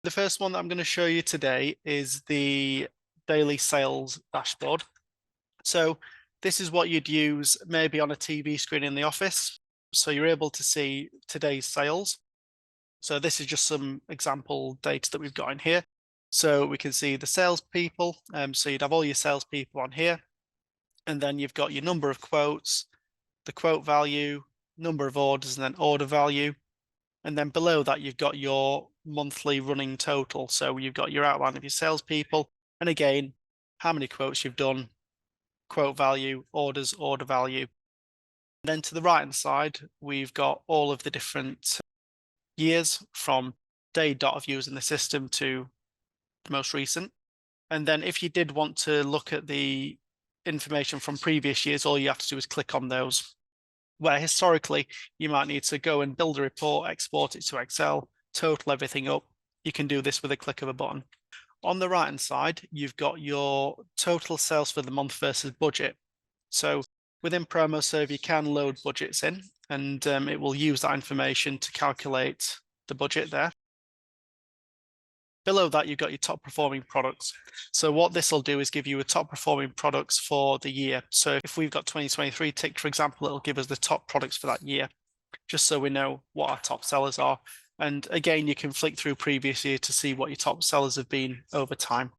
The first one that I'm going to show you today is the daily sales dashboard. So this is what you'd use maybe on a TV screen in the office. So you're able to see today's sales. So this is just some example data that we've got in here. So we can see the salespeople. So you'd have all your salespeople on here. And then you've got your number of quotes, the quote value, number of orders, and then order value. And then below that, you've got your monthly running total. So you've got your outline of your salespeople. And again, how many quotes you've done, quote value, orders, order value. And then to the right-hand side, we've got all of the different years from day dot of using the system to the most recent. And then if you did want to look at the information from previous years, all you have to do is click on those. Where historically you might need to go and build a report, export it to Excel, total everything up. You can do this with a click of a button. On the right hand side, you've got your total sales for the month versus budget. So within PromoServe, you can load budgets in, and it will use that information to calculate the budget there. Below that, you've got your top performing products. So what this will do is give you a top performing products for the year. So if we've got 2023 ticked, for example, it'll give us the top products for that year, just so we know what our top sellers are. And again, you can flick through previous year to see what your top sellers have been over time.